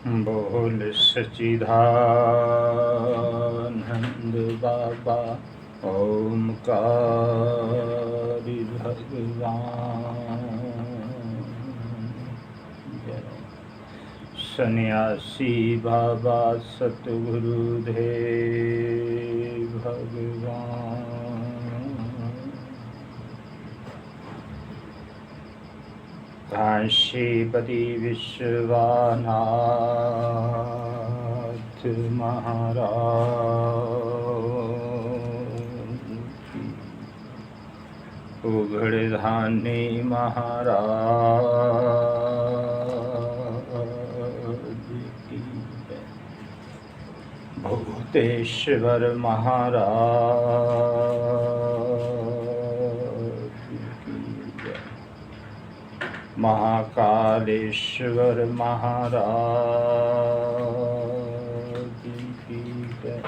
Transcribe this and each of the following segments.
बोल सच्चिदानंद बाबा ओमकारी भगवान जय। सन्यासी बाबा सतगुरुदेव भगवान। काशीपति विश्वनाथ महाराज की, उघड़धानी महाराज की जय। भूतेश्वर महाराज की जय। महाकालेश्वर महाराज की जय।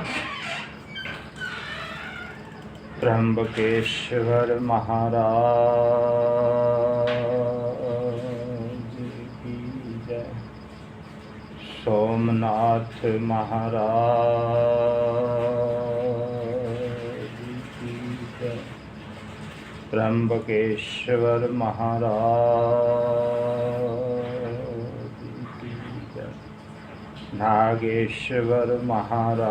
त्र्यंबकेश्वर महाराज की जय। सोमनाथ महाराज की जय। त्र्यंबकेश्वर महाराज की जय। नागेश्वर महाराज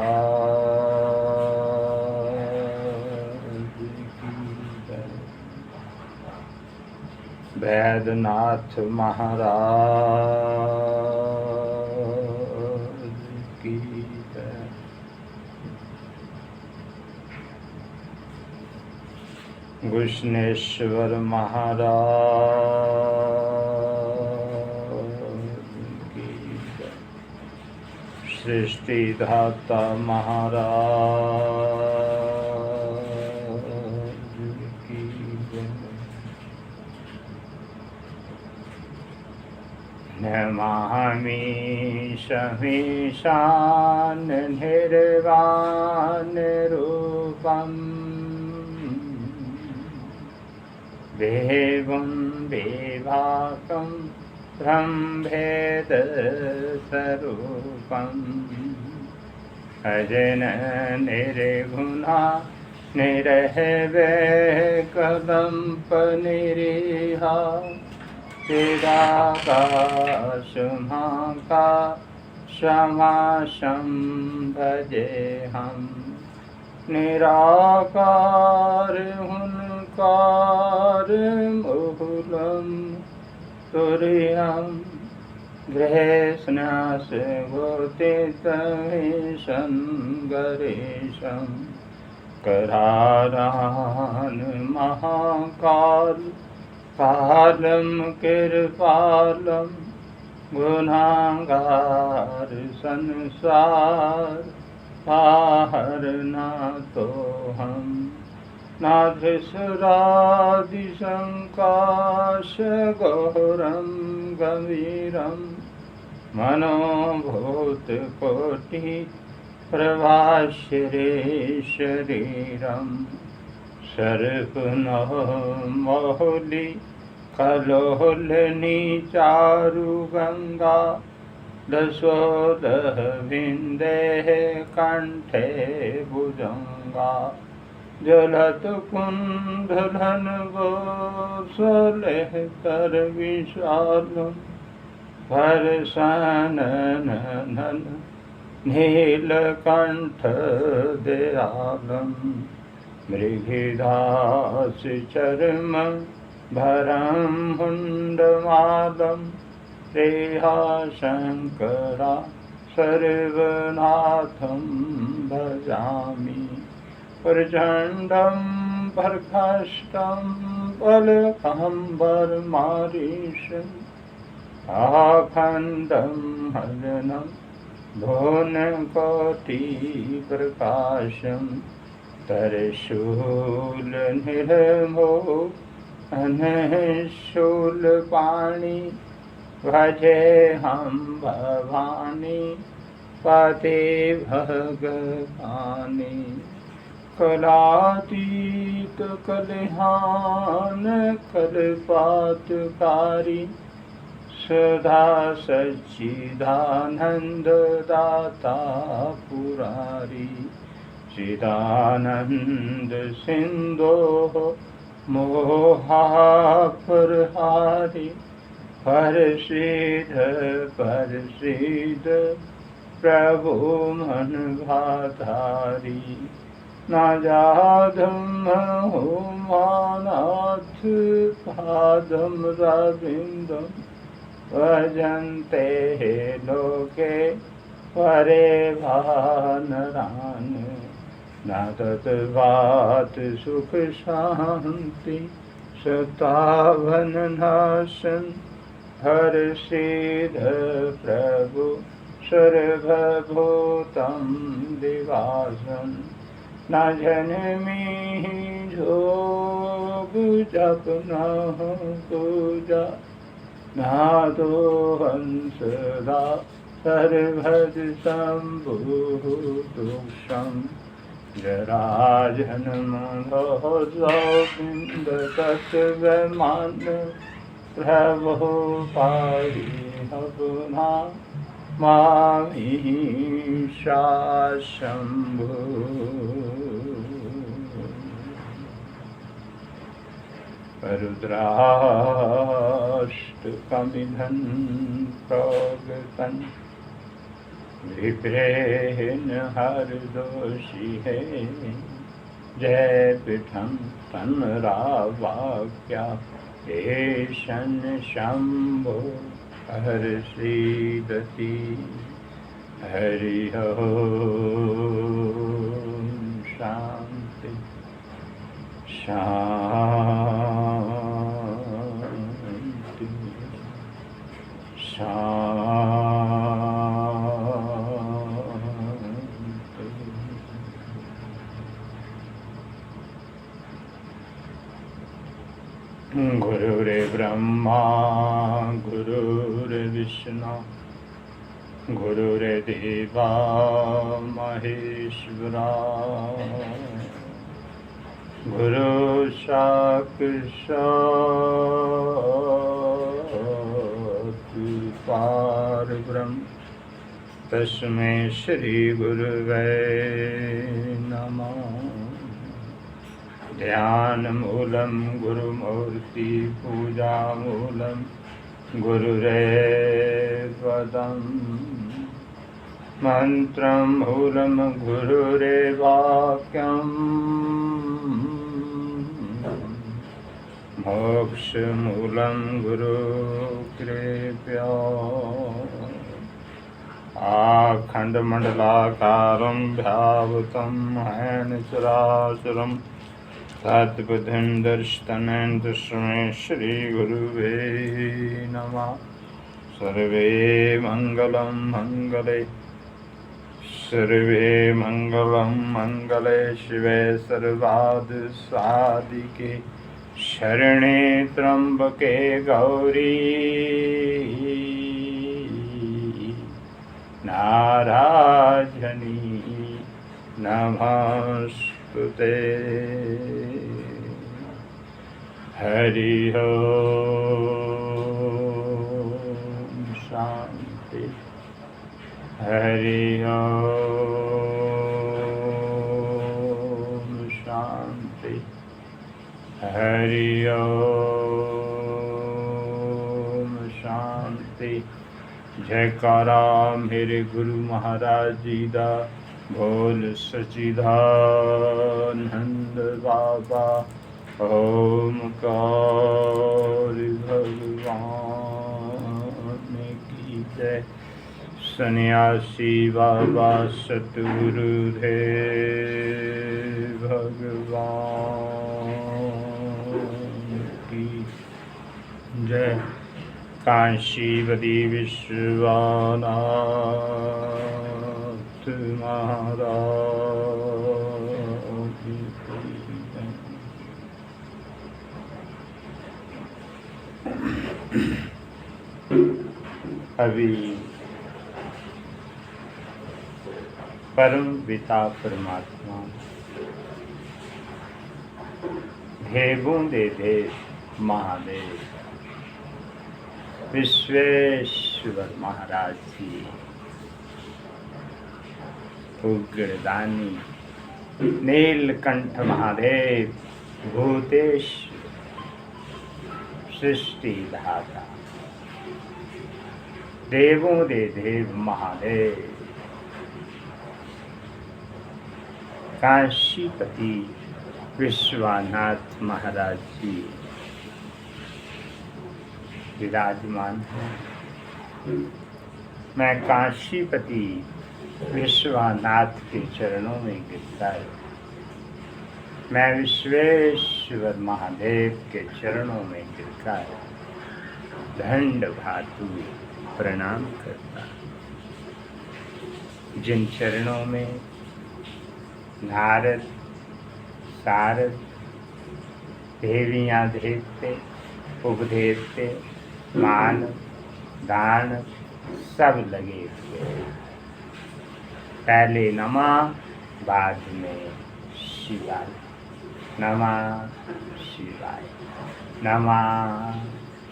की जय। वैद्यनाथ महाराज की जय। घृष्णेश्वर महाराज की जय। सृष्टिदाता महाराज की जय। नमामि शमीशान निर्वाण रूपम् देवं देवाकं ब्रह्मेदस्वरूपम् अजन निर्गुणा निरहवैकल्पनिरीहा चिदाकाशमाकाशमाशं भजेऽहम् निराकार हुंकार मूलम तुर्यं गृहेस्न्यास गोतितमीशं गरेशं करारान महाकाल कालं कृपालं गुनागार संसार पाहरना तो हम नाथसुरादिशंकाश गौरम गंभीरम मनोभूतकोटि प्रभाश्रे शरीरम सर्पनो मौली कलोलनी चारु गंगा दशोदह विंदेः कंठे भुजंगा जलत कुंडलनवो सोलेहतर विशालम भरसननन नीलकंठ दयालम मृगिदास चर्म भरम मुंडमालम रेहा शंकरा सर्वनाथं भजामि प्रचंडं प्रकाष्टं बलकंबरमारीशं आखंडं हरणं भुवनकोटिप्रकाशं तरशूलनिर्मो अनशूलपाणि भजेऽहं भवानी पते भगवानी कलातीत कलहान कलपातकारी सदा सच्चिदानंद दाता पुरारी चिदानंद सिंधो मोहापरहारी परसिद्ध प्रभु मन भाधारी न जाधम होमानाथ पादम रविंदम भजन्ते लोके परे भानरान न तत्वात सुख शांति सतावन नाशन हर्षिद प्रभु सर्वभूतं दिवासन न जनमी जोग जप न पूजा नादो हंसदा सर्वद शंभुदुषम जरा जन्म गोविंद तत्वमान प्रभु पारी हबना मामीशा शंभु रुद्राष्टकमिधं प्रगतन विप्रेन हरदोषी है जय पीठम तन्रावाक्या एशन शंभो हर्षिदति हरि ओम शांति शांति शांति। गुरुर्ब्रह्मा गुरुर्विष्णु गुरुर्देवा महेश्वरा गुरु साक्षात् परब्रह्म तस्मै श्री गुरुवे नमः। ध्यान मूलम गुरुमूर्ति पूजा मूलम गुरुरेवदम मंत्रम मूलम गुरुरेवाक्यम मोक्ष मूलम गुरु कृपया आखंड मंडलाकारं ध्यावतं हैन चराचरं तत्पदं दर्शनं तस्मै श्री गुरुवे नमः। सर्वे मंगलं मंगले सर्वे मंगलं मंगले शिवे सर्वाद साधिके शरणे त्र्यंबके गौरी नारायणी नमस्तुते। हरि ओम शांति हरि ओम शांति हरि ओम शांति। जयकारा मेरे गुरु महाराज जी दा बोल सच्चिदानंद बाबा ओमकार भगवान की जय। सन्यासी बाबा सतगुरुदेव भगवान की जय। काशीपति विश्वनाथ महाराज की जय। अभी परम पिता परमात्मा देवों दे देव महादेव विश्वेश्वर महाराज जी, उग्रदानी नीलकंठ महादेव, भूतेश्वर, सृष्टि धाता, देवों दे देव महादेव, काशीपति विश्वनाथ महाराज जी विराजमान हैं। मैं काशीपति विश्वनाथ के चरणों में गिरकर, मैं विश्वेश्वर महादेव के चरणों में गिरकर दंड भातु प्रणाम करता। जिन चरणों में नारद, सारद, देवियाँ देवते, उपदेवते, मान, दान सब लगे हुए। पहले नमः, बाद में शिवाय, नमः शिवाय, नमः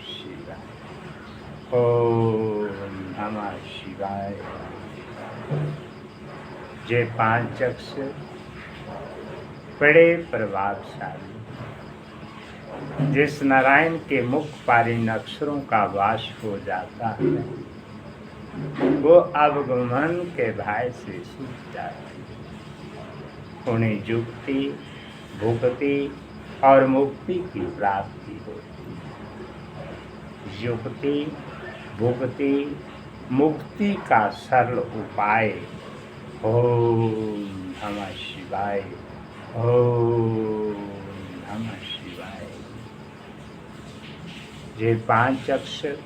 शिवाय, ओम नमः शिवाय। ये 5 अक्षर बड़े प्रभावशाली, जिस नारायण के मुख पर इन अक्षरों का वास हो जाता है, वो अवगमन के भय से सूझ जाते हैं। उन्हें जुक्ति, भुक्ति और मुक्ति की प्राप्ति होती है। युक्ति, भुक्ति, मुक्ति का सरल उपाय ओम नमः शिवाय, ओम नमः शिवाय। ये 5 अक्षर,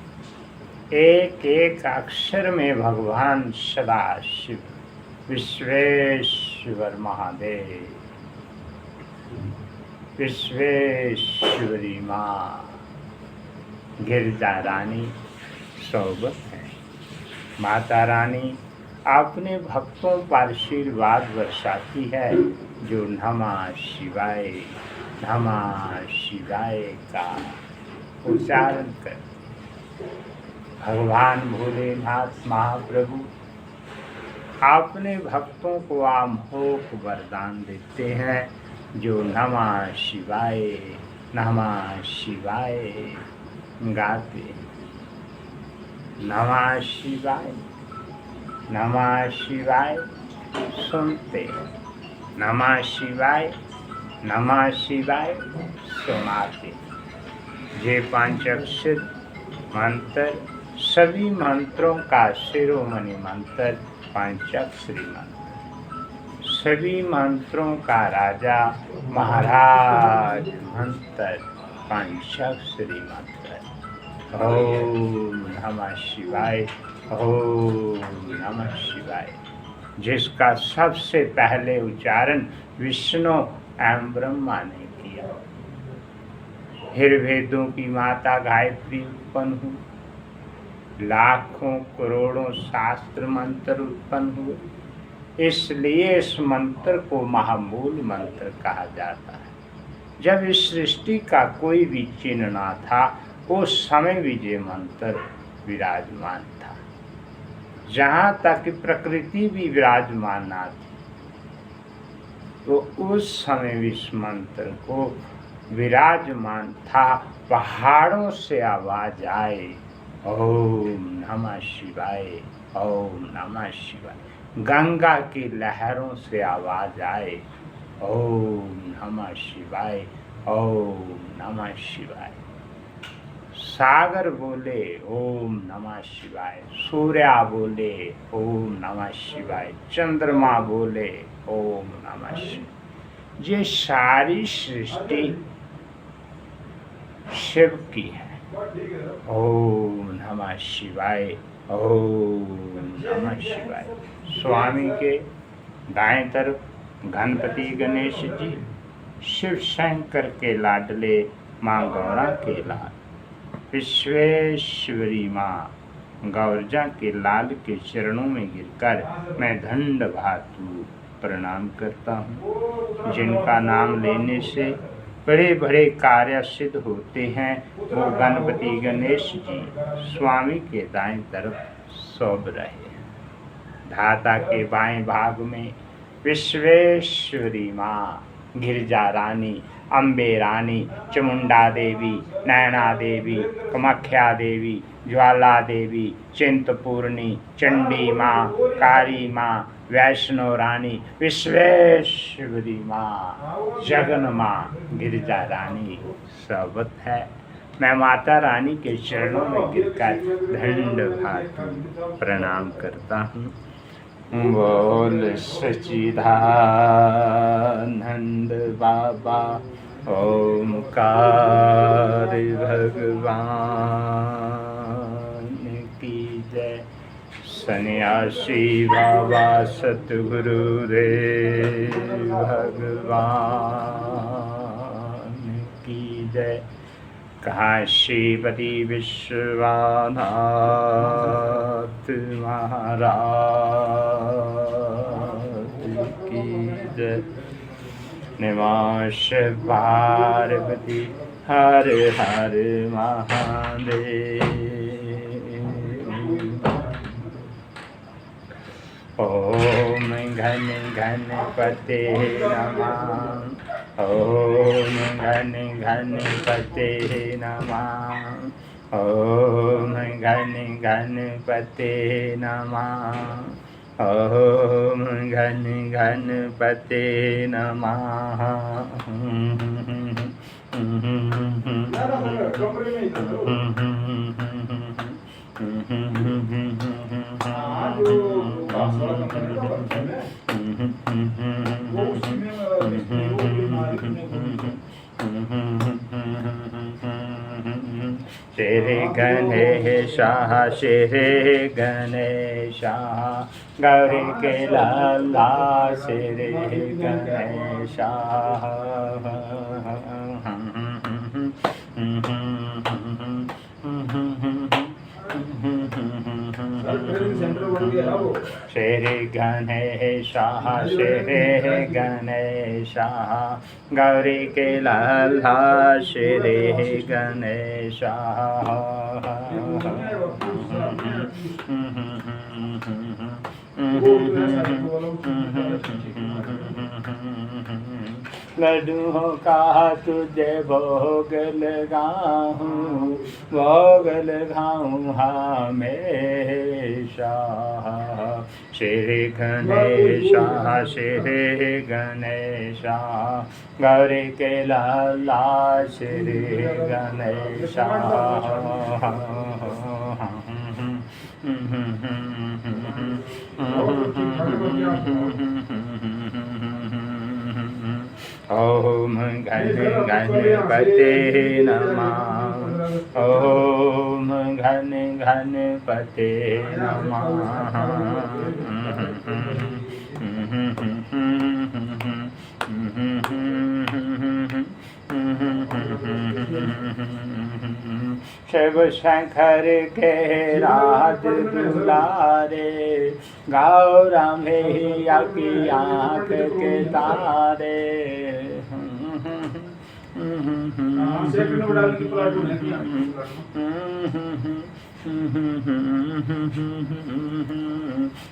एक एक अक्षर में भगवान सदा शिव, विश्वेश्वर महादेव, विश्वेश्वरी माँ गिरजा रानी सोबत है। माता रानी अपने भक्तों पर आशीर्वाद वर्षाती है, जो नमः शिवाय, नमः शिवाय का उच्चारण करते। भगवान भोलेनाथ महाप्रभु अपने भक्तों को अमोघ वरदान देते हैं, जो नमः शिवाय, नमः शिवाय गाते। नमः शिवाय, नमः शिवाय सुनते, नमः शिवाय, नमः शिवाय सुनाते। ये 5 अक्षर मंत्र, सभी मंत्रों का शिरोमणि मंत्र पंचाक्षरी मंत्र, सभी मंत्रों का राजा महाराज मंत्र पंचाक्षरी मंत्र। ओम नमः शिवाय, ओम नमः शिवाय, जिसका सबसे पहले उच्चारण विष्णु एवं ब्रह्मा ने किया। फिर वेदों की माता गायत्री उत्पन्न हुई, लाखों करोड़ों शास्त्र मंत्र उत्पन्न हुए। इसलिए इस मंत्र को महामूल मंत्र कहा जाता है। जब इस सृष्टि का कोई भी चिन्ह न था, उस समय विजय मंत्र विराजमान था। जहाँ तक प्रकृति भी विराजमान न थी, तो उस समय इस मंत्र को विराजमान था। पहाड़ों से आवाज आए, ओम नमः शिवाय, ओम नमः शिवाय। गंगा की लहरों से आवाज आए, ओम नमः शिवाय, ओम नमः शिवाय। सागर बोले ओम नमः शिवाय, सूर्य बोले ओम नमः शिवाय, चंद्रमा बोले ओम नमः शिवाय। ये सारी सृष्टि शिव की है। ओम नमः शिवाय, ओम नमः शिवाय। स्वामी के दाएं तरफ गणपति गणेश जी, शिव शंकर के लाडले माँ गौरा के लाल, विश्वेश्वरी माँ गौरजा के लाल के चरणों में गिरकर मैं दंड भातु प्रणाम करता हूँ। जिनका नाम लेने से बड़े बड़े कार्य सिद्ध होते हैं, वो गणपति गणेश जी स्वामी के दाएं तरफ सौंप रहे हैं। धाता के बाएं भाग में विश्वेश्वरी माँ, गिरजा रानी, अम्बे रानी, चामुंडा देवी, नैना देवी, कामाख्या देवी, ज्वाला देवी, चिंतपूर्णी, चंडी माँ, काली माँ, वैष्णो रानी, विश्वेश्वरी माँ, जगन माँ, गिरजा रानी सबत है। मैं माता रानी के चरणों में गिरकर दंडवत प्रणाम करता हूँ। बोल सच्चिदानंद बाबा ओमकार भगवान की जय। सन्यासी बाबा सतगुरु देव भगवान की जय। काशीपति विश्वनाथ महाराज की जय। नमः पार्वती हर हर महादेव। ओम घन गणपते नमः। ओम घन गणपते नमः। ओम घन गणपते नमः। ओम घन गणपते नमः। श्री गणेशाः श्री गणेशाः गौरी के लाला श्री गणेशाः। श्री गणेशाः श्री गणेशाः गौरी के लाला श्री गणेशाः। लड्डुओं का तुझे भोग लगाऊं, भोग लगाऊं हमेशा। श्री गणेशाः श्री गणेशाः गौरी के लाला श्री गणेशाः। ओम घन गणपते नमः। ओम घन गणपते नमः। शिव शंकर के राज दुलारे, गौरा मैया की आँख के तारे।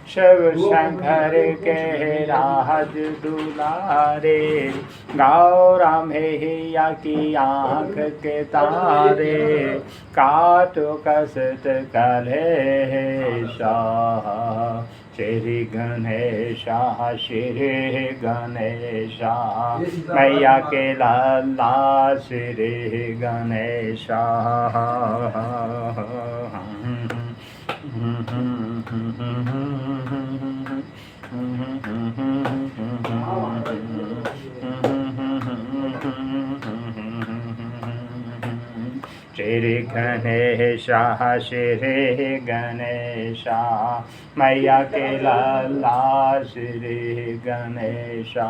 शिव शंकर के राज दुलारे, गौरा मैया की आँख के तारे। काटो कष्ट कलेशा, श्री गणेशाः श्री गणेशाः मैया के लाला श्री गणेशाः। श्री गणेशाः श्री गणेशाः मैया के लाला श्री गणेशाः।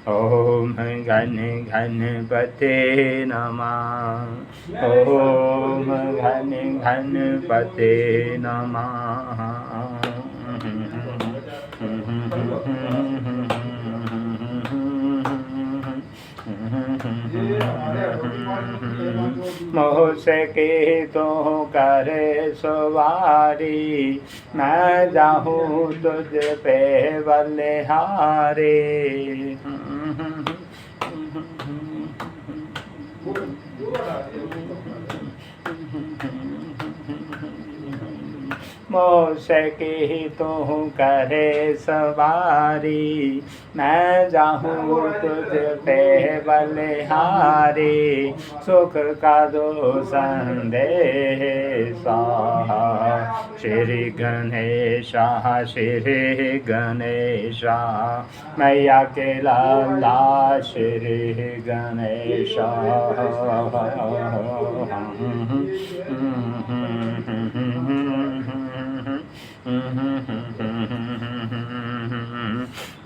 ओम घन गणपते नमः। ओम घन गणपते नमः। मोह से की तो करे सवारी, मैं जाऊँ तुझ पे बलिहारी। मोह से की तू करे सवारी, मैं जाऊँ तुझ पे बलिहारी। सुख का दो संदेशा, श्री गणेशा श्री गणेशा, मैया के लाला श्री गणेशा।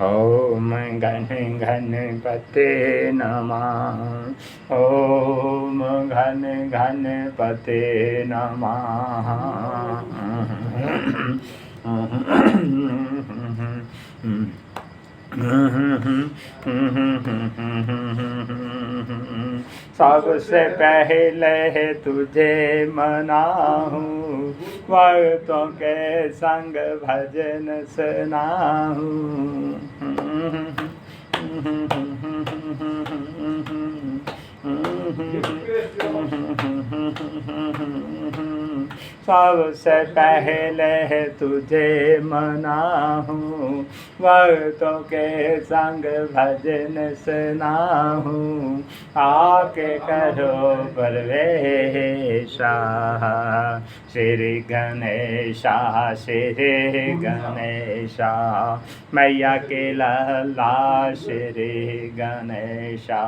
ओम घन गणपते नमः। ओम घन गणपते नमः। सबसे पहले तुझे मनाऊं, भक्तों के संग भजन सुनाऊं। सबसे पहले तुझे मनाऊं, भक्तों के संग भजन सुनाऊं। आके करो प्रवेशा, श्री गणेशा श्री गणेशा, मैया के लाला श्री गणेशा।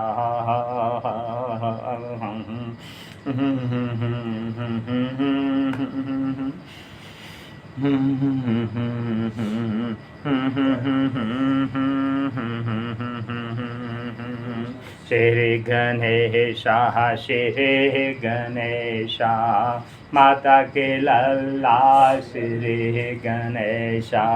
श्री गणेशा श्री गणेशा, माता के लल्ला श्री गणेशा।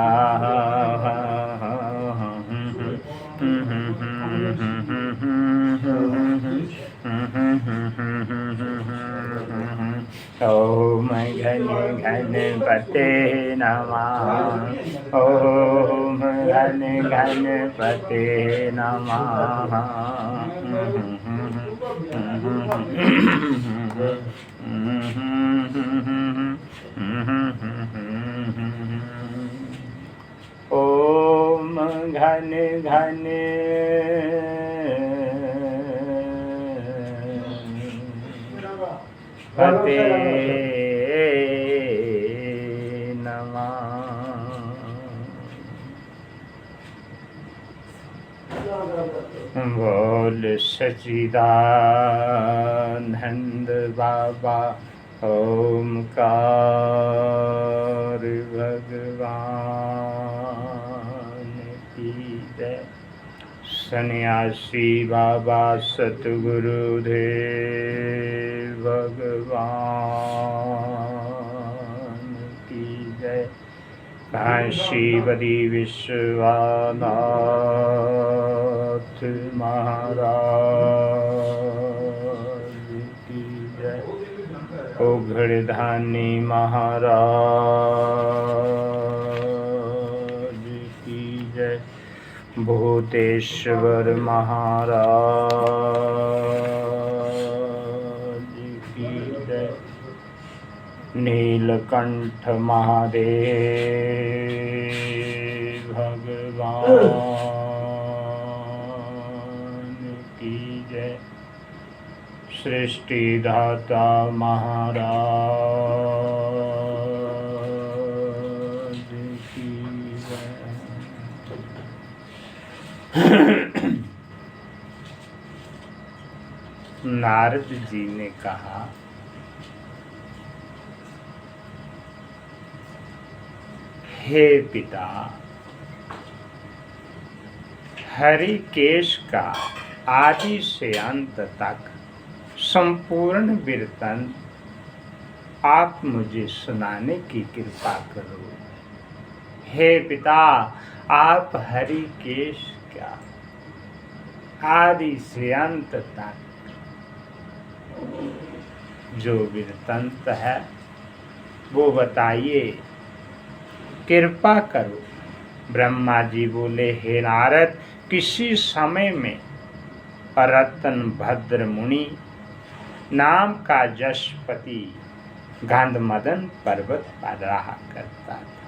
ओम घन गणपते नमः। ओम घन गणपते नमः। ओम घन घन पते नमः। बोल सच्चिदानंद बाबा ओमकार भगवान की जय। सन्यासी बाबा सतगुरुदेव भगवान की जय। काशीपति विश्वनाथ महाराज की जय। उघड़धानी महाराज की जय। भूतेश्वर महाराज की जय। नीलकंठ महादेव भगवान की जय। सृष्टिदाता महाराज की जय। नारद जी ने कहा, हे पिता, हरि केश का आदि से अंत तक संपूर्ण वृत्तांत आप मुझे सुनाने की कृपा करो। हे पिता, आप हरि केश का आदि से अंत तक जो वृत्तांत है वो बताइए, कृपा करो। ब्रह्मा जी बोले, हे नारद, किसी समय में रतन भद्र मुनि नाम का जशपति गंधमदन पर्वत पर रहा करता था।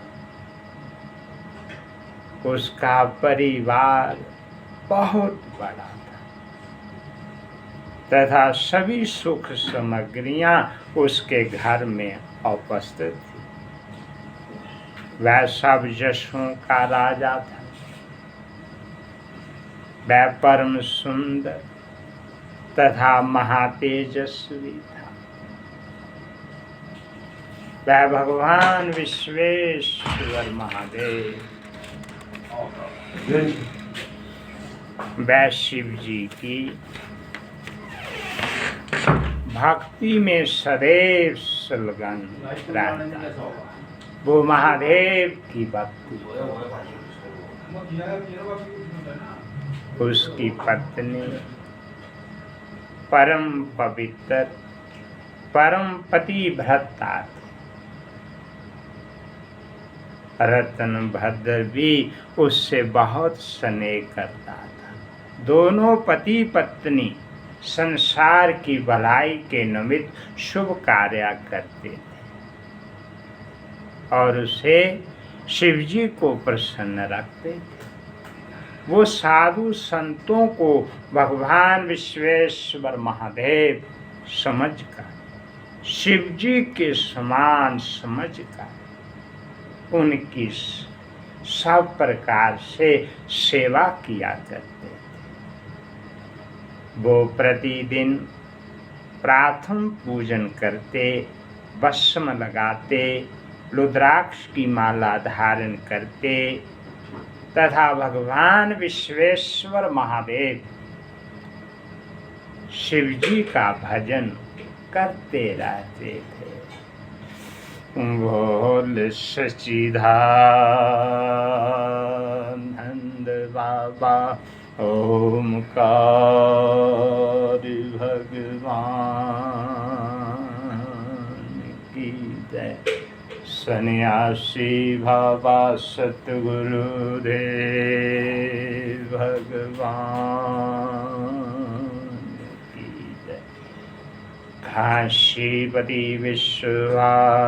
उसका परिवार बहुत बड़ा था तथा सभी सुख सामग्रियां उसके घर में उपस्थित थी। वह सब यशों का राजा था। वह परम सुंदर तथा महातेजस्वी था। वह भगवान विश्वेश्वर महादेव, वह शिव जी की भक्ति में सदैव संलग्न रहता था। वो महादेव की भक्ति, उसकी पत्नी परम पवित्र परम पतिव्रता थी। रतन भद्र भी उससे बहुत स्नेह करता था। दोनों पति पत्नी संसार की भलाई के निमित्त शुभ कार्य करते थे और उसे शिवजी को प्रसन्न रखते थे। वो साधु संतों को भगवान विश्वेश्वर महादेव समझकर, शिवजी के समान समझकर उनकी सब प्रकार से सेवा किया करते थे। वो प्रतिदिन प्राथम पूजन करते, भस्म लगाते, रुद्राक्ष की माला धारण करते तथा भगवान विश्वेश्वर महादेव शिवजी का भजन करते रहते थे। बोल सच्चिदानंद बाबा ओमकार भगवान की जय। सन्यासी बाबा सतगुरुदेव भगवान की जय। काशीपति विश्वनाथ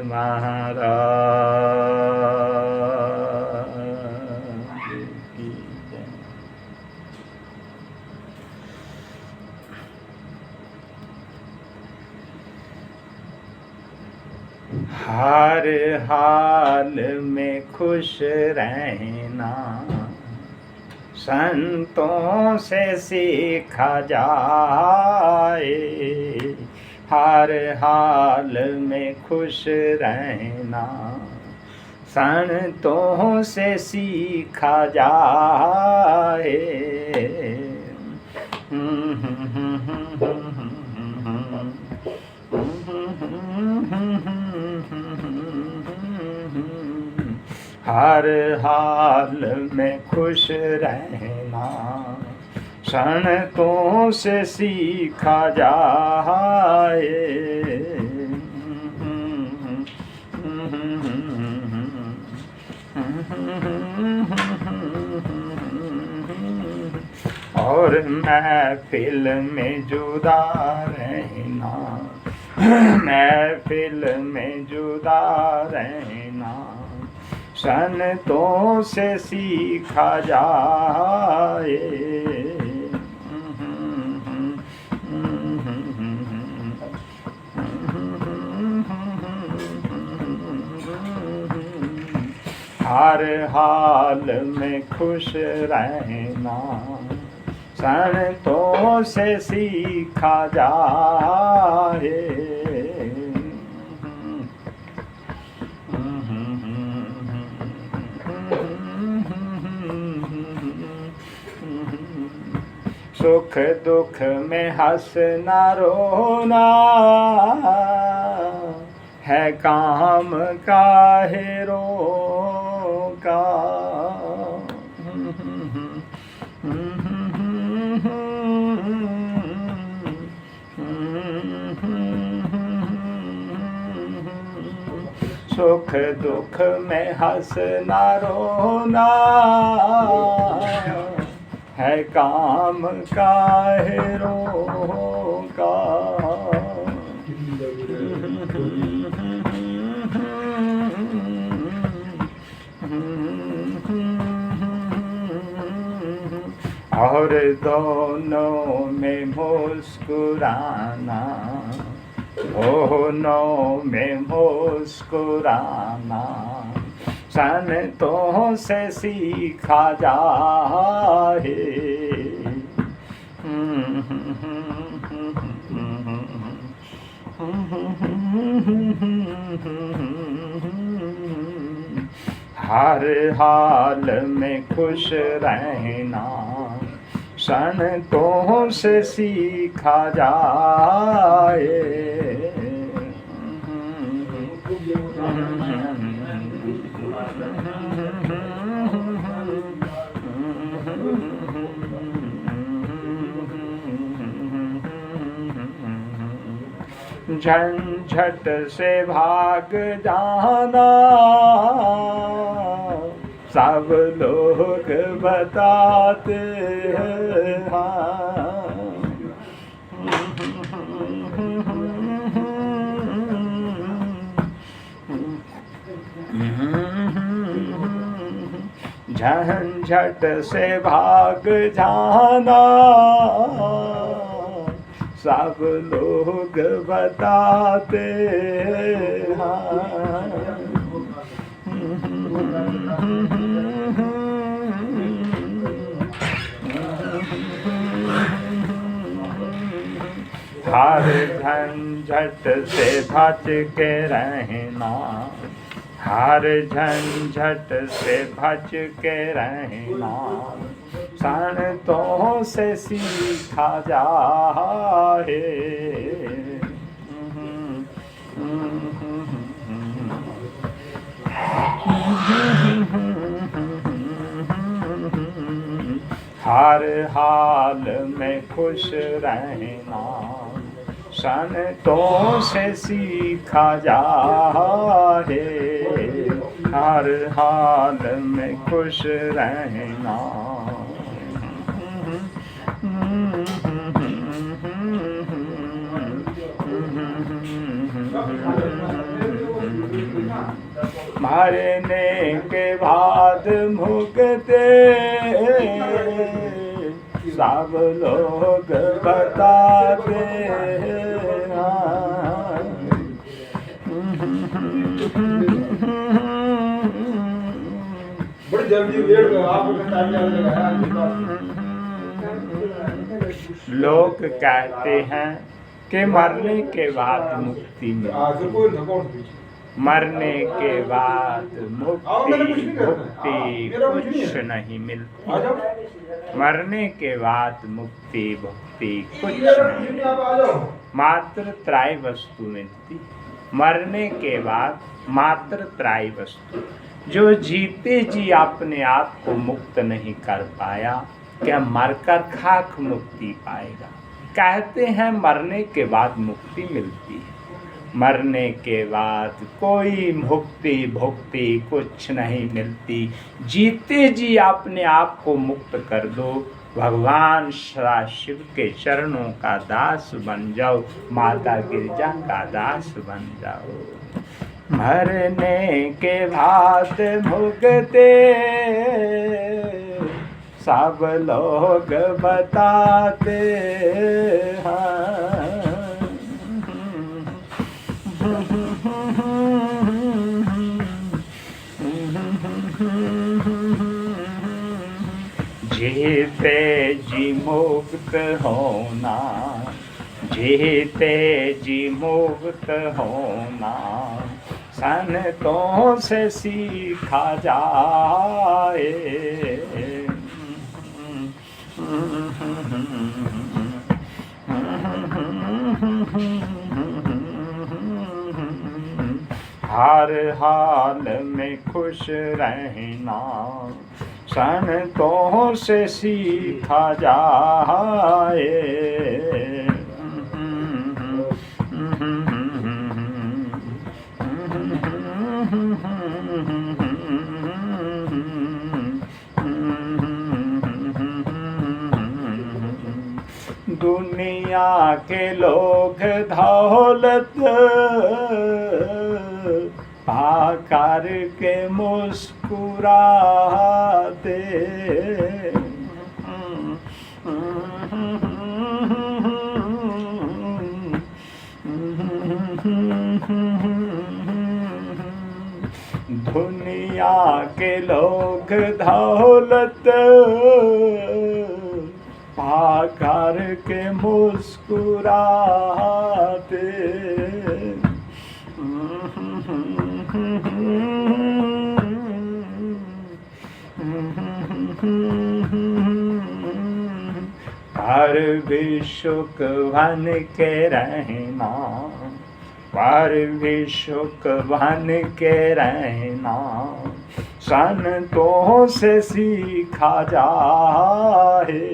महाराज की जय। हर हाल में खुश रहना संतों से सीखा जाए। हर हाल में खुश रहना संतों से सीखा जाए। हर हाल में खुश रहना संतों से सीखा जाए। और महफिल में जुदा रहना, महफिल में जुदा रहना संतों से सीखा जाए। हर हाल में खुश रहना संतों से सीखा जाए। सुख दुख में हंसना रोना है काम काहे रोका। सुख दुख में हंसना रोना है काम काहे रोका। और दोनों में मुस्कुराना, दोनों में मुस्कुराना संतों से सीखा जाए। हर हाल में खुश रहना संतों से सीखा जाए। झंझट से भाग जाना सब लोग बताते हैं। झंझट से भाग जाना सब लोग बताते हैं। हर झंझट से बच के रहना, हर झंझट से बच के रहना संतों से सीखा जाए। हर हाल में खुश रहना संतों से सीखा जाए। हर हाल में खुश रहना मरने के बाद मुक्ति सब लोग बताते हैं। बड़ी जल्दी लेट गए आप। लोग कहते हैं कि मरने के बाद मुक्ति मिलती, मरने के बाद मुक्ति कुछ नहीं मिलती। मरने के बाद मुक्ति भक्ति कुछ नहीं, मात्र त्राय वस्तु मिलती। मरने के बाद मात्र त्राय वस्तु। जो जीते जी अपने आप को मुक्त नहीं कर पाया, क्या मरकर खाक मुक्ति पाएगा। कहते हैं मरने के बाद मुक्ति मिलती है, मरने के बाद कोई मुक्ति भुक्ति कुछ नहीं मिलती। जीते जी अपने आप को मुक्त कर दो, भगवान शिव के चरणों का दास बन जाओ, माता गिरजा का दास बन जाओ। मरने के बाद मुक्ति सब लोग बताते हैं। जीते जी मुक्त होना, जीते जी मुक्त होना संतों से सीखा जाए। हर हाल में खुश रहना संतों से सीखा जाए। दुनिया के लोग दौलत पाकर के मुस्कुराते, दुनिया के लोग दौलत पाकर के मुस्कुराते, पर भी सुख बन के रहना, पर भी सुख बन के रहना संतों से सीखा जाए।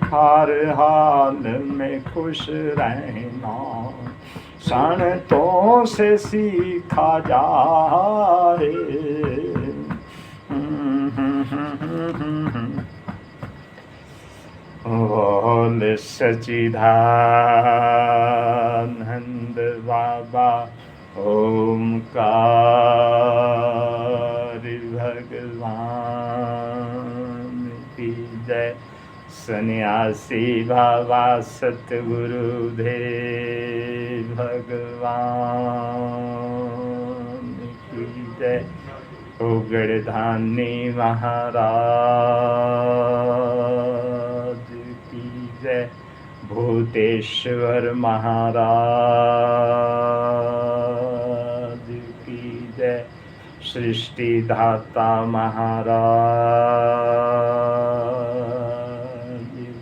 हर हाल में खुश रहना संतों से सीखा जाए। बोल सच्चिदानंद बाबा ओमकार भगवान की जय। सन्यासी बाबा सतगुरुदेव भगवान की जय। उगड़धानी महाराज की जय। भूतेश्वर महाराज की जय। सृष्टि दाता महाराज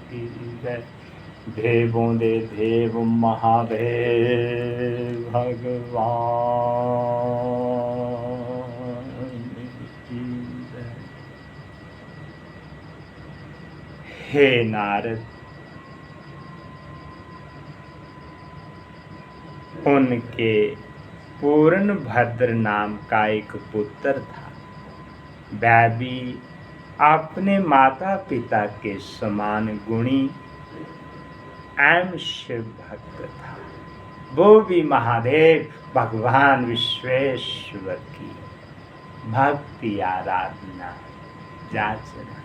की जय। देवों दे देव महादेव भगवान की जय। हे नारद, उनके पूर्ण भद्र नाम का एक पुत्र था। वह भी अपने माता पिता के समान गुणी एवं शिव भक्त था। वो भी महादेव भगवान विश्वेश्वर की भक्ति आराधना जाचना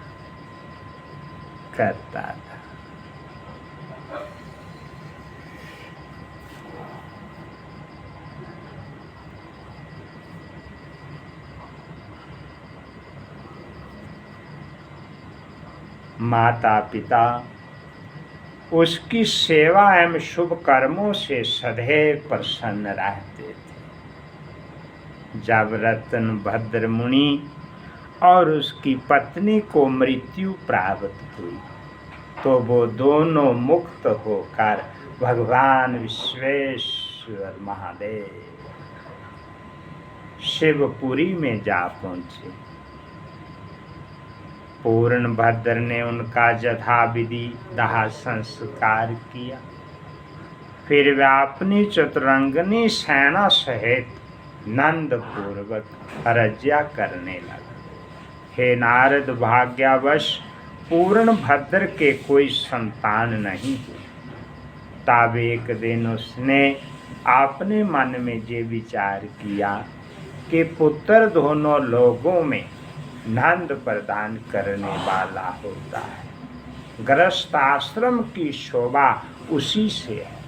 करता था। माता पिता उसकी सेवा एवं शुभ कर्मों से सदैव प्रसन्न रहते थे। जब रतन भद्र मुनि और उसकी पत्नी को मृत्यु प्राप्त हुई तो वो दोनों मुक्त होकर भगवान विश्वेश्वर महादेव शिवपुरी में जा पहुँचे। पूर्ण भद्र ने उनका यथाविधि दाह संस्कार किया। फिर वह अपनी चतुरंगनी सेना सहित नंद पूर्वक रज्या करने लगा। हे नारद, भाग्यवश पूर्ण भद्र के कोई संतान नहीं हुई। तब एक दिन उसने अपने मन में ये विचार किया कि पुत्र दोनों लोगों में नंद प्रदान करने वाला होता है। गृहस्थ आश्रम की शोभा उसी से है।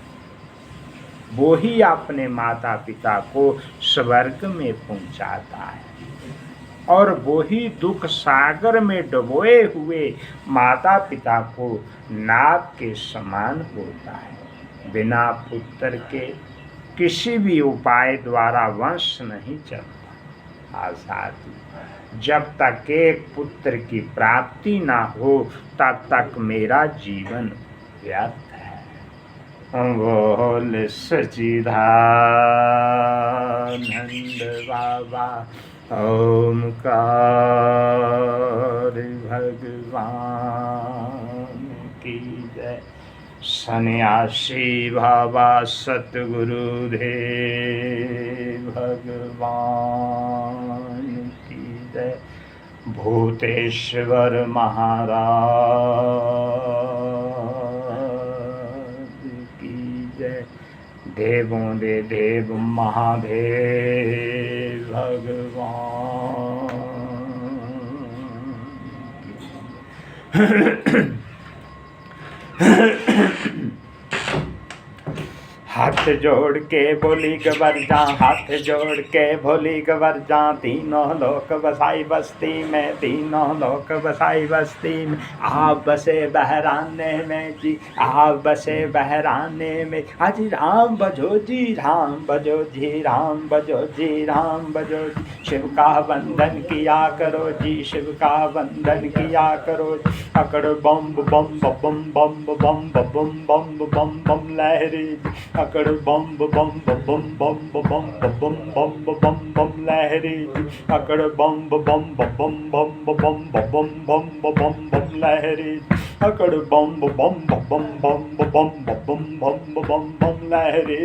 वो ही अपने माता पिता को स्वर्ग में पहुंचाता है और वो ही दुख सागर में डुबोए हुए माता पिता को नाव के समान होता है। बिना पुत्र के किसी भी उपाय द्वारा वंश नहीं चलता। आजादी जब तक एक पुत्र की प्राप्ति ना हो तब तक मेरा जीवन व्यर्थ है। बोल सच्चिदानंद बाबा ओमकार भगवान की जय। सन्यासी बाबा सतगुरुदेव भगवान की जय। भूतेश्वर महाराज की जय। देवों दे देव महादेव भगवान। हाथ जोड़ के बोली गवर्जा, हाथ जोड़ के बोली गवर्जा, तीनों लोक बसाई बस्ती में, तीनों लोक बसाई बस्ती में। आप बसे बहराने में जी, आप बसे बहराने में। आज राम बजो जी, राम बजो जी, राम बजो जी, राम बजो जी। शिव का वंदन किया करो जी, शिव का वंदन किया करो। अकड़ बम बम बम बम बम बम बम बम बम लहरी। अकड़ बम बम बम बम बम बम बम बम बम लहरी। अकड़ बम बम बम बम बम बम बम बम लहरी। अकड़ बम बम बम बम बम बम बम लहरी।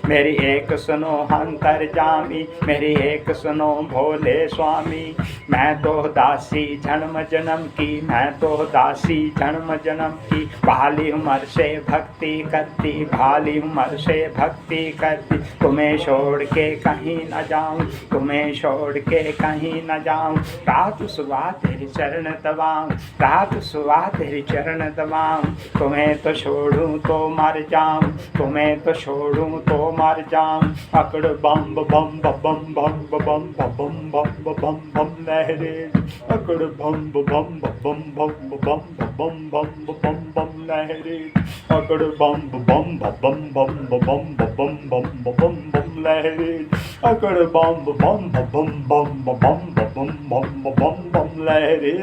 मेरी एक सुनो अंतर्जामी, मेरी एक सुनो भोले स्वामी। मैं तो दासी जन्म जन्म की, मैं तो दासी जन्म जन्म की। भाली उम्र से भक्ति करती, भाली उम्र से भक्ति करती। तुम्हें छोड़ के कहीं न जाऊं, तुम्हें छोड़ के कहीं न जाऊं। रात सुबह तेरे चरण दबाऊं, रात सुबह तेरे चरण दबाऊं। तुम्हें तो छोड़ूं तो मर जाऊं, तुम्हें तो छोड़ूं तो मर जाऊं। अकड़ बम बम बम बम बम बम बम बम बम लहरे। अकड़ बम बम बम बम बम बम बम बम बम लहरे। अकड़ बम बम बम बम बम बम बम बम बम लहरे। अकड़ बम बम बम बम बम बम बम बम लहरे।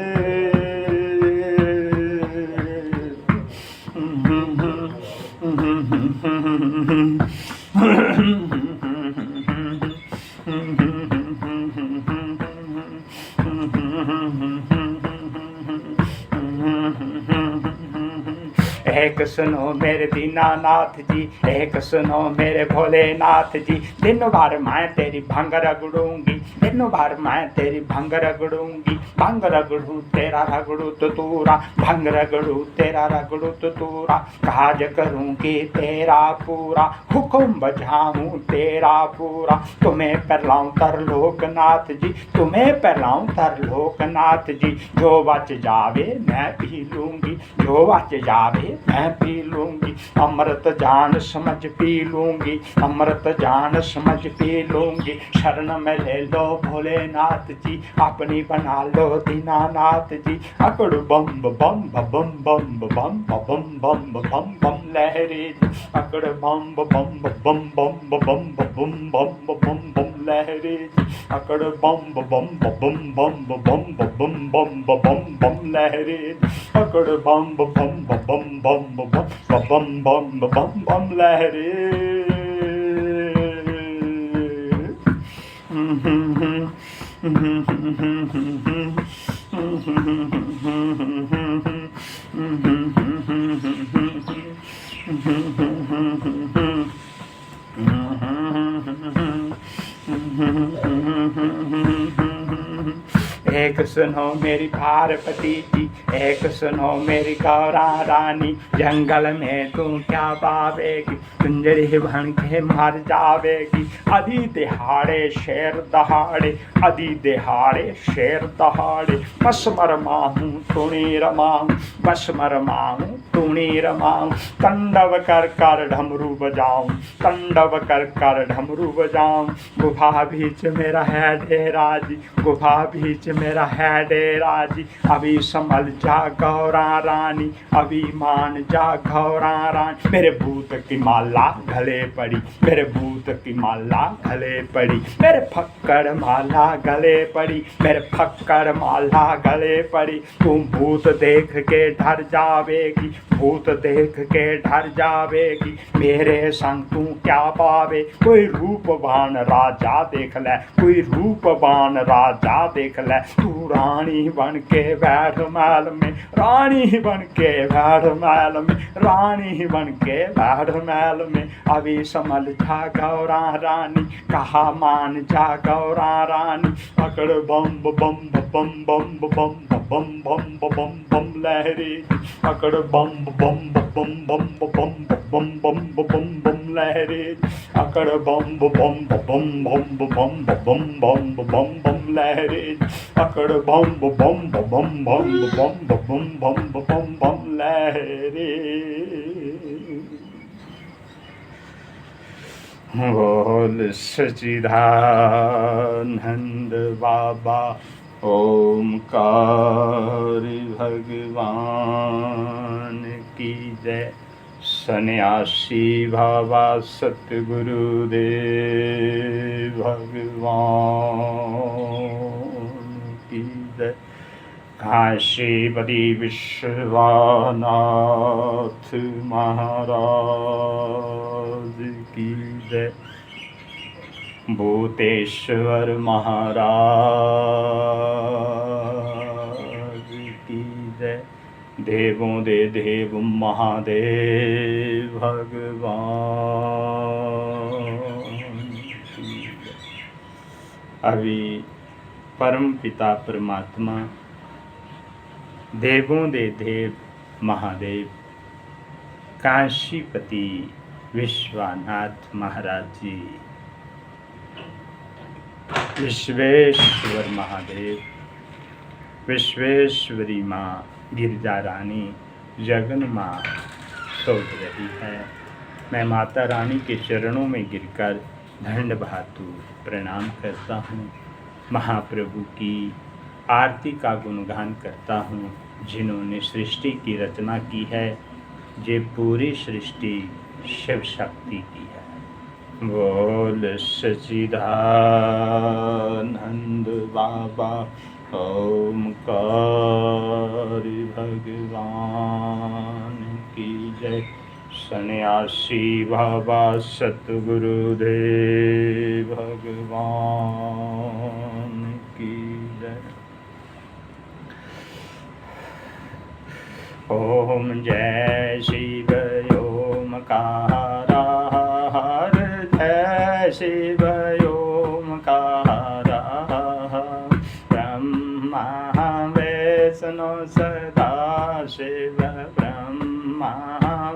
एक सुनो मेरे दीनानाथ जी, एक सुनो मेरे भोलेनाथ जी। दिन भर मैं तेरी भंग रगड़ूंगी, दिन भर मैं तेरी भंग रगड़ूंगी। भंग रगड़ू तेरा रगड़ू तो तूरा, भंग रगड़ू तेरा रगड़ू तो तूरा। काज करूंगी तेरा पूरा, हुक्म बजाऊं तेरा पूरा। तुम्हें परलाऊं तरलोकनाथ जी, तुम्हें परलाऊं तरलोकनाथ जी। जो बच जावे मैं पी लूंगी, जो बच जावे मैं पी लूंगी। अमृत जान समझ पी लूंगी, अमृत जान समझ पी लूंगी। शरण में ले लो भोलेनाथ जी, अपनी बना लो दीनानाथ जी। अकड़ बम बम बम बम बम बम बम बम बम लहरी। अकड़ बम बम बम बम बम बम बम बम बम लहरी। अकड़ बम बम बम बम बम बम बम बम बम लहरी। अकड़ बम बम बम बम बम बम बम बम लहरी। एक सुनो मेरी पार्वती जी, एक सुनो मेरी गौरा रानी, जंगल में तू क्या पावेगी, पिंजरे बन के मर जावेगी। आधी दिहाड़े शेर दहाड़े, आधी दिहाड़े शेर दहाड़े, बस मर माहूं तूने रमाऊं, बस मर माहूं तूने रमाऊं। तंडव कर कर ढमरू बजाऊं, तंडव कर कर ढमरू बजाऊं। गुफा बीच मेरा है डेरा जी, गुफा बीच मेरा है डेरा जी। अभी संभल जा गौरा रानी, अभी मान जा गौरा रानी। मेरे भूत की माला गले पड़ी, मेरे भूत की माला गले पड़ी, मेरे फक्कड़ माला गले पड़ी, मेरे फक्कड़ माला गले पड़ी। तुम भूत देख के डर जावेगी, भूत देख के डर जावेगी। मेरे संग तू क्या पावे, कोई रूपवान राजा देख ले, कोई रूपवान राजा देख ले। तू रानी बन के बैठ महल में, रानी बन के बैठ महल में, रानी बन के बैठ महल में। अभी संभल जा गौरा रानी, कहा मान जा गौरा रानी। अकड़ बम बम बम बम बम बम बम बम बम लहरी, अकड़ बम बम बम बम बम बम बम बम बम लहरी, अकड़ बम बम बम बम बम बम बम बम बम लहरी, अकड़ बम बम बम बम बम बम बम बम लहरी। बोल सच्चिदानंद बाबा ओमकार भगवान की जय। सन्यासी बाबा सतगुरुदेव भगवान की जय। काशीपति विश्वनाथ महाराज की जय। भूतेश्वर महाराज की जय। देवों दे देव महादेव भगवान की जय। अभी परम पिता परमात्मा, देवों दे देव महादेव, काशीपति विश्वनाथ महाराज जी, विश्वेश्वर महादेव, विश्वेश्वरी माँ गिरजा रानी जगन माँ सोच रही है। मैं माता रानी के चरणों में गिरकर दंड भातु प्रणाम करता हूँ। महाप्रभु की आरती का गुणगान करता हूँ। जिन्होंने सृष्टि की रचना की है, ये पूरी सृष्टि शिव शक्ति की है। बोल सच्चिदानंद बाबा ओमकार भगवान की जय। सन्यासी बाबा सतगुरुदेव भगवान की जय। ओम जय शिव ओमकार, जय शिव ओमकार। ब्रह्मा वैष्णो सदा शिव, ब्रह्मा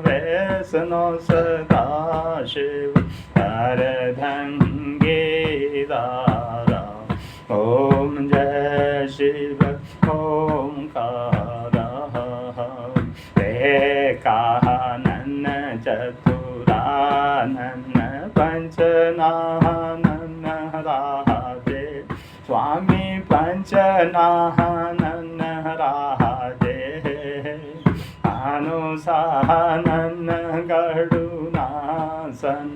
वैष्णो सदा शिव। अर्धंगीदारा ओम जय शिव ओमकार। एकानन चतुरानन पंचनानन राजे, स्वामी पंचनानन राजे। अनुसानन गरुणासन,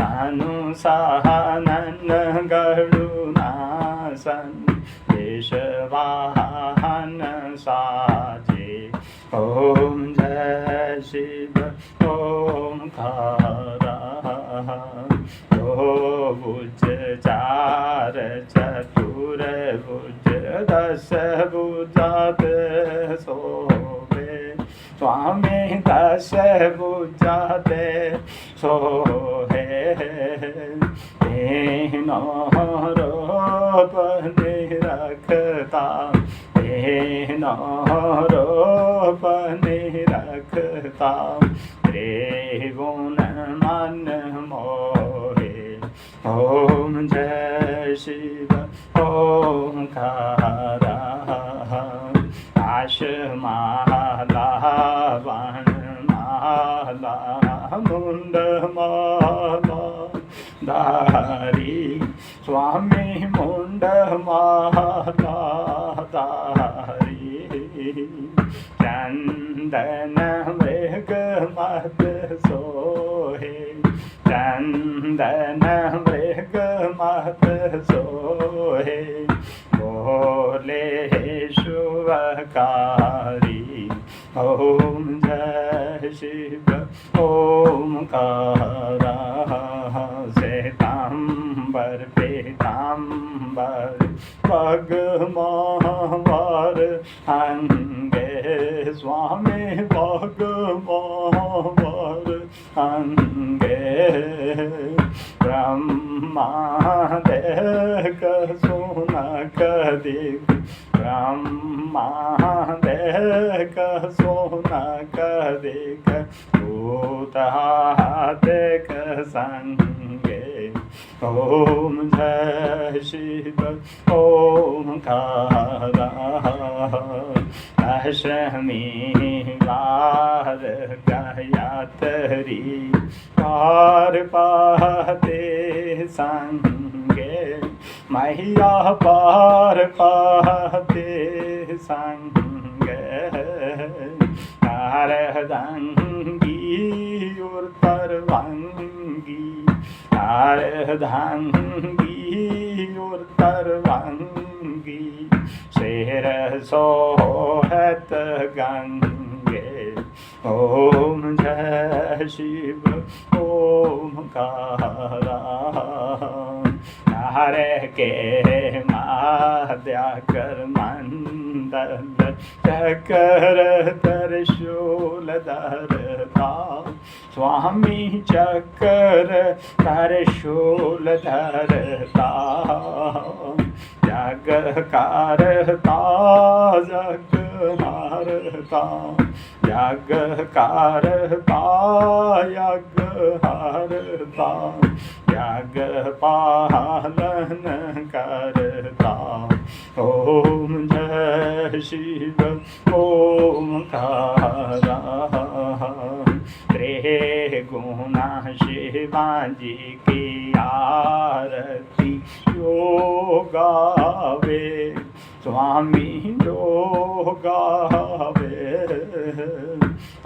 अनुसानन गरुणासन। विश्वाहन साजे ओम जय शिव ओमकार। भुज चार चतुर भुज दस भुजात सोवे, स्वामी दस भुजाते सोहे। तीनों रूप निरखता मनोरूप निरखता त्रिभुवन मन मोहे। ओम जय शिव ओंकार। आश माला वन माला मुंड माला धारी स्वामी मुंड माला धारी। चंदन मृग मत सोहे चंदन मृग मत सोहे। बोले शुभकारी ओम जय शिव ओंकार। श्वेतांबर पीतांबर पग महावर अंगे स्वामी पग महावर अंगे। ब्रह्मा देख सुनक दिख ब्रह्मा देख सुनक दिख भूत देख संगे। ओम जय शिव ओंकार। दशमी वार गायत्री पार पाते संगे। मैया पार पाते संगे। अर्धंगी और तरवंगी अर्धंगी और तरवंगी। शेर सोहत गंगे। ओम जय शिव ओंकार। हरे के माद्याकर मंडल चकर त्रिशूल धरता स्वामी चकर त्रिशूल धरता। जग कारता जग हारता जग कारता यज्ञ हारता जग पालन करता। ओम जय शिव ओंकार। त्रिगुण शिवाजी की आरती यो गावे स्वामी जो गावे।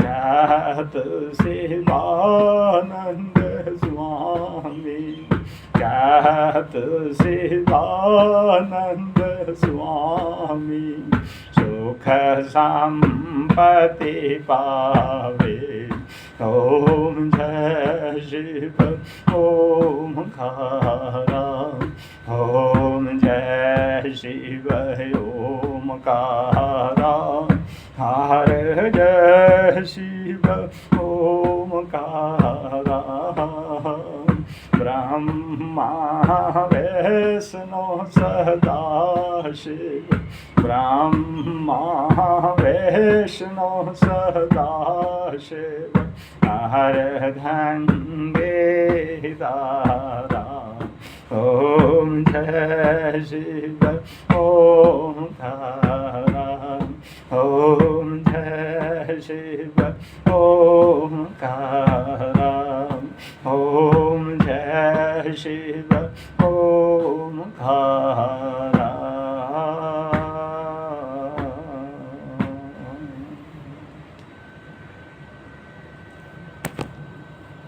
जत शिवानंद स्वामी जत शिवानंद स्वामी। सुख संपत्ति पावे। ओम जय शिव ओंकार। ओम जय शिव ओंकार। हर जय शिव ओंकार। ब्रह्मा विष्णु सदा शिव ब्रह्मा विष्णु सदा शिव। अर्धंगे दारा। ओम जय शिव ओम